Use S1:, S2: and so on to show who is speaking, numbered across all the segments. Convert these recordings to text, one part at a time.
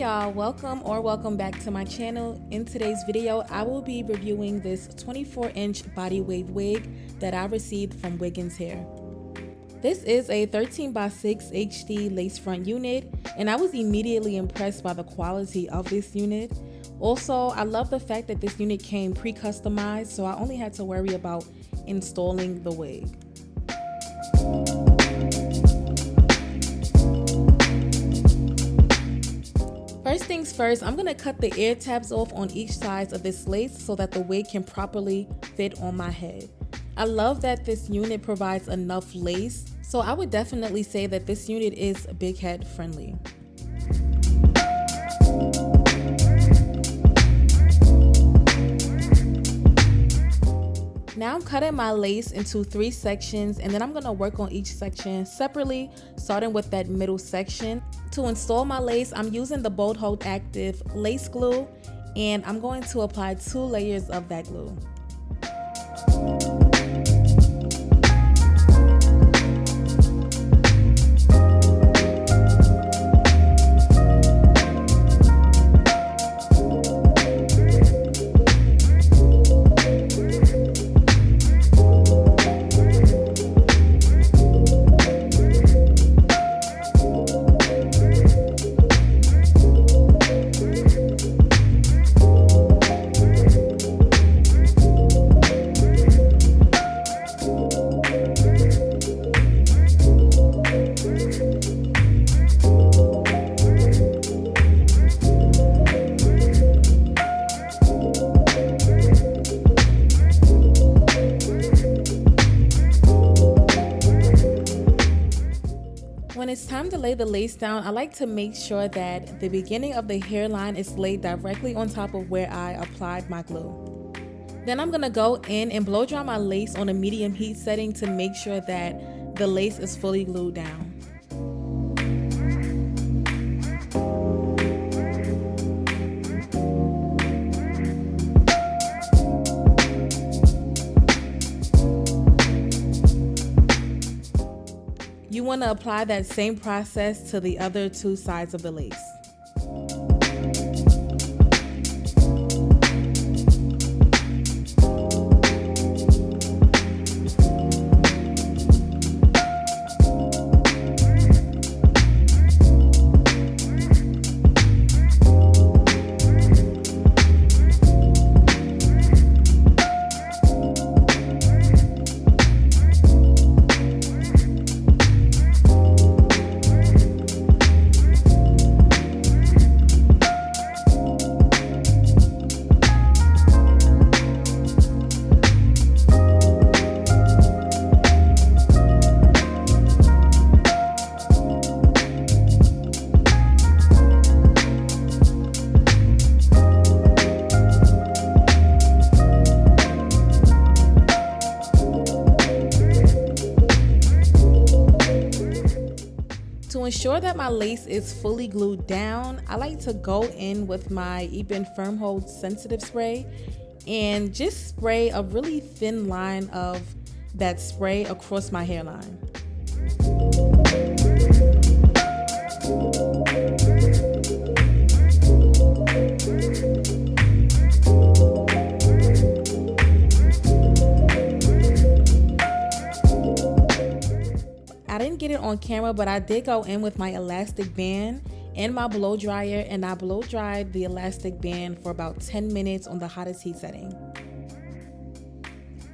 S1: y'all, welcome back to my channel. In today's video, I will be reviewing this 24-inch body wave wig that I received from Wiggins Hair. This is a 13x6 HD lace front unit, and I was immediately impressed by the quality of this unit. Also, I love the fact that this unit came pre-customized, so I only had to worry about installing the wig. First things first, I'm gonna cut the ear tabs off on each side of this lace so that the wig can properly fit on my head. I love that this unit provides enough lace, so I would definitely say that this unit is big head friendly. Now I'm cutting my lace into 3 sections, and then I'm going to work on each section separately, starting with that middle section. To install my lace, I'm using the Bold Hold Active lace glue, and I'm going to apply 2 layers of that glue. When it's time to lay the lace down, I like to make sure that the beginning of the hairline is laid directly on top of where I applied my glue. Then I'm gonna go in and blow dry my lace on a medium heat setting to make sure that the lace is fully glued down. You want to apply that same process to the other 2 sides of the lace. To ensure that my lace is fully glued down, I like to go in with my Ebin Firm Hold Sensitive Spray and just spray a really thin line of that spray across my hairline. I didn't get it on camera, but I did go in with my elastic band and my blow dryer, and I blow dried the elastic band for about 10 minutes on the hottest heat setting.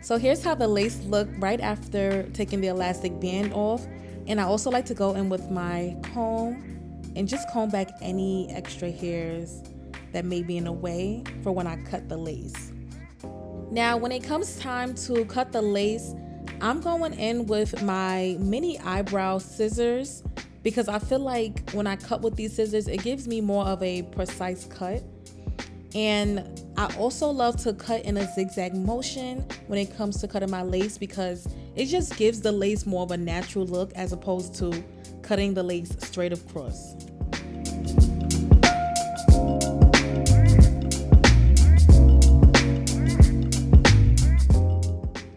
S1: So here's how the lace looked right after taking the elastic band off. And I also like to go in with my comb and just comb back any extra hairs that may be in the way for when I cut the lace. Now, when it comes time to cut the lace, I'm going in with my mini eyebrow scissors because I feel like when I cut with these scissors, it gives me more of a precise cut. And I also love to cut in a zigzag motion when it comes to cutting my lace because it just gives the lace more of a natural look as opposed to cutting the lace straight across.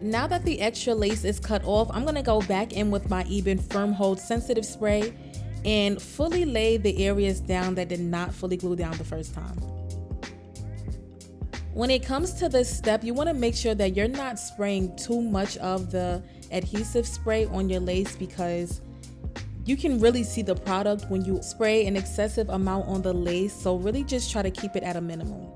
S1: Now that the extra lace is cut off, I'm gonna go back in with my Ebin Firm Hold Sensitive Spray and fully lay the areas down that did not fully glue down the first time. When it comes to this step, you want to make sure that you're not spraying too much of the adhesive spray on your lace, because you can really see the product when you spray an excessive amount on the lace. So really just try to keep it at a minimum.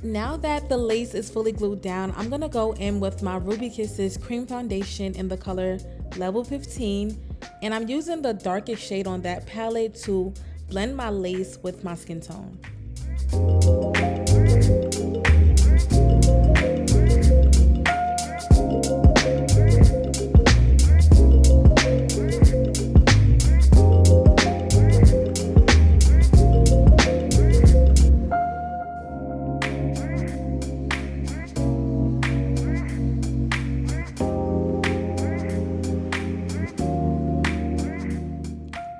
S1: Now that the lace is fully glued down, I'm gonna go in with my Ruby Kisses cream foundation in the color level 15, and I'm using the darkest shade on that palette to blend my lace with my skin tone.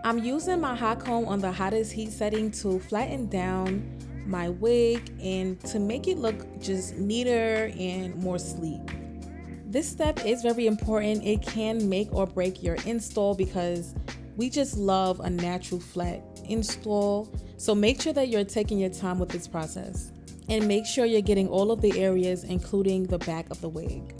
S1: I'm using my hot comb on the hottest heat setting to flatten down my wig and to make it look just neater and more sleek. This step is very important. It can make or break your install because we just love a natural flat install. So make sure that you're taking your time with this process and make sure you're getting all of the areas, including the back of the wig.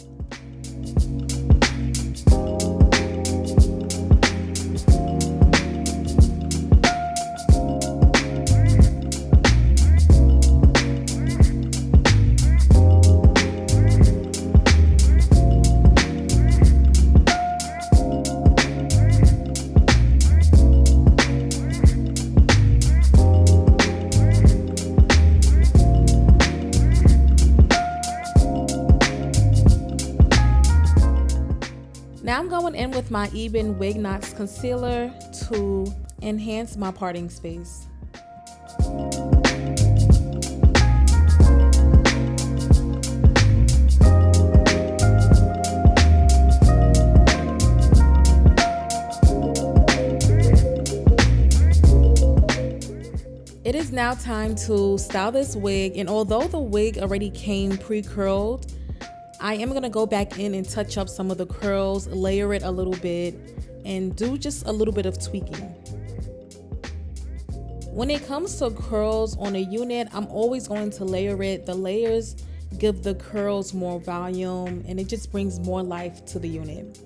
S1: Now I'm going in with my Even Wig Knots concealer to enhance my parting space. It is now time to style this wig, and although the wig already came pre-curled, I am gonna go back in and touch up some of the curls, layer it a little bit, and do just a little bit of tweaking. When it comes to curls on a unit, I'm always going to layer it. The layers give the curls more volume and it just brings more life to the unit.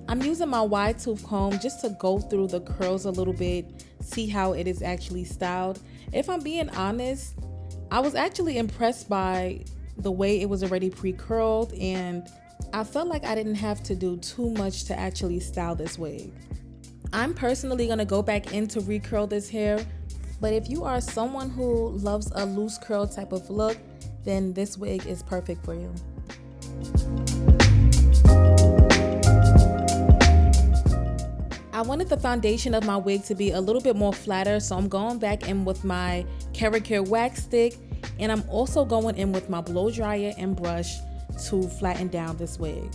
S1: I'm using my wide tooth comb just to go through the curls a little bit, see how it is actually styled. If I'm being honest, I was actually impressed by the way it was already pre-curled, and I felt like I didn't have to do too much to actually style this wig. I'm personally gonna go back in to recurl this hair, but if you are someone who loves a loose curl type of look, then this wig is perfect for you. I wanted the foundation of my wig to be a little bit more flatter, so I'm going back in with my Carrot Care wax stick, and I'm also going in with my blow dryer and brush to flatten down this wig.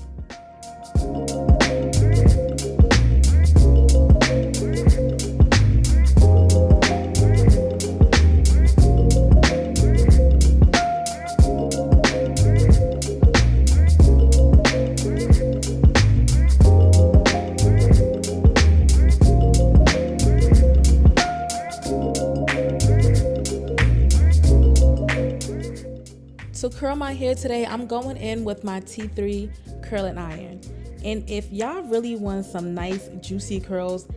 S1: To curl my hair today, I'm going in with my T3 curling iron. And if y'all really want some nice juicy curls,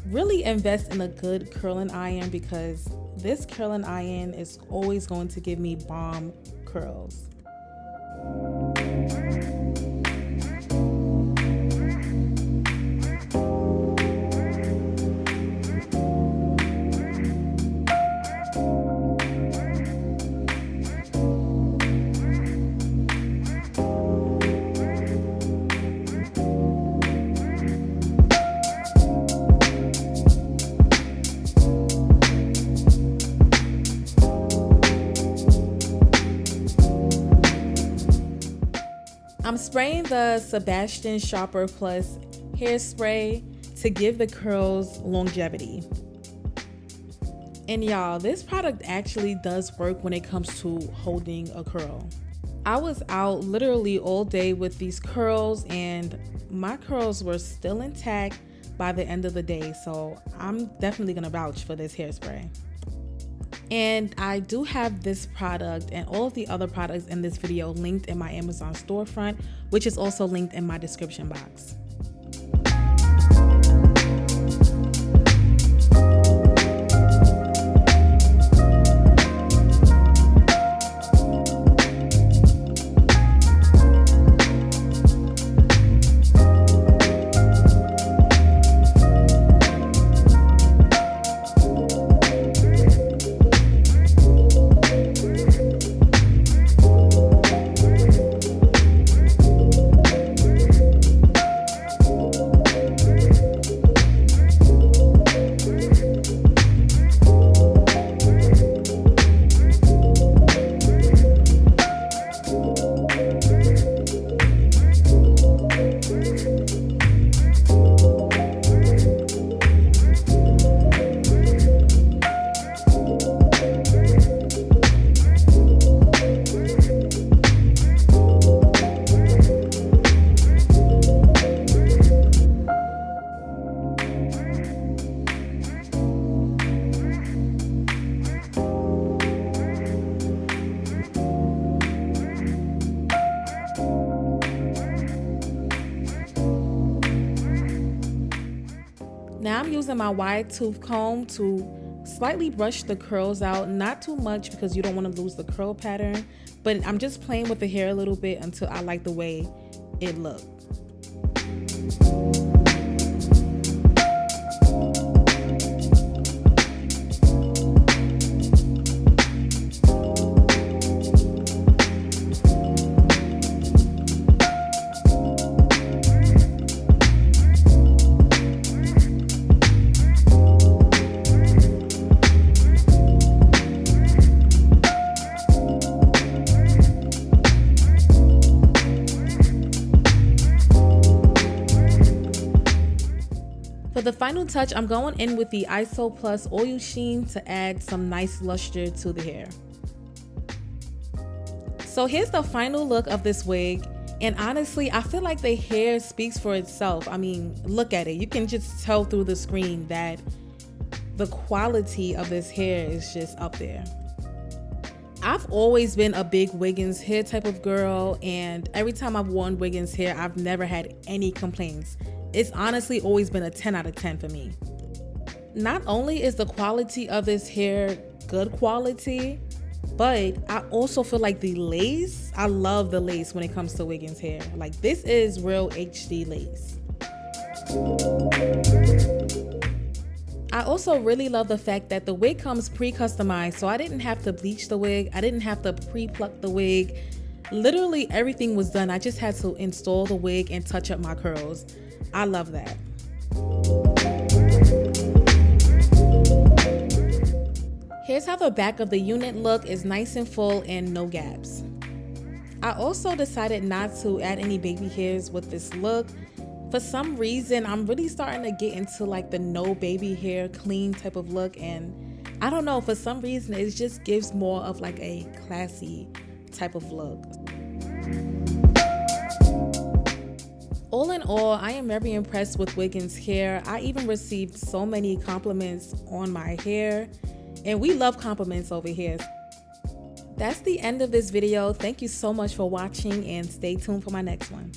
S1: really invest in a good curling iron, because this curling iron is always going to give me bomb curls. I'm spraying the Sebastian Sharper Plus hairspray to give the curls longevity. And y'all, this product actually does work when it comes to holding a curl. I was out literally all day with these curls and my curls were still intact by the end of the day, so I'm definitely gonna vouch for this hairspray. And I do have this product and all of the other products in this video linked in my Amazon storefront, which is also linked in my description box. Now I'm using my wide tooth comb to slightly brush the curls out, not too much because you don't want to lose the curl pattern, but I'm just playing with the hair a little bit until I like the way it looks. For the final touch, I'm going in with the ISO Plus Oil Sheen to add some nice luster to the hair. So here's the final look of this wig, and honestly, I feel like the hair speaks for itself. I mean, look at it. You can just tell through the screen that the quality of this hair is just up there. I've always been a big Wiggins hair type of girl, and every time I've worn Wiggins hair, I've never had any complaints. It's honestly always been a 10 out of 10 for me. Not only is the quality of this hair good quality, but I also feel like the lace, I love the lace when it comes to Wiggins hair. Like, this is real HD lace. I also really love the fact that the wig comes pre-customized, so I didn't have to bleach the wig, I didn't have to pre-pluck the wig. Literally everything was done. I just had to install the wig and touch up my curls. I love that. Here's how the back of the unit look is nice and full and no gaps. I also decided not to add any baby hairs with this look. For some reason, I'm really starting to get into like the no baby hair clean type of look, and I don't know, for some reason it just gives more of like a classy type of look. All in all, I am very impressed with Wiggins hair. I even received so many compliments on my hair, and we love compliments over here. That's the end of this video. Thank you so much for watching and stay tuned for my next one.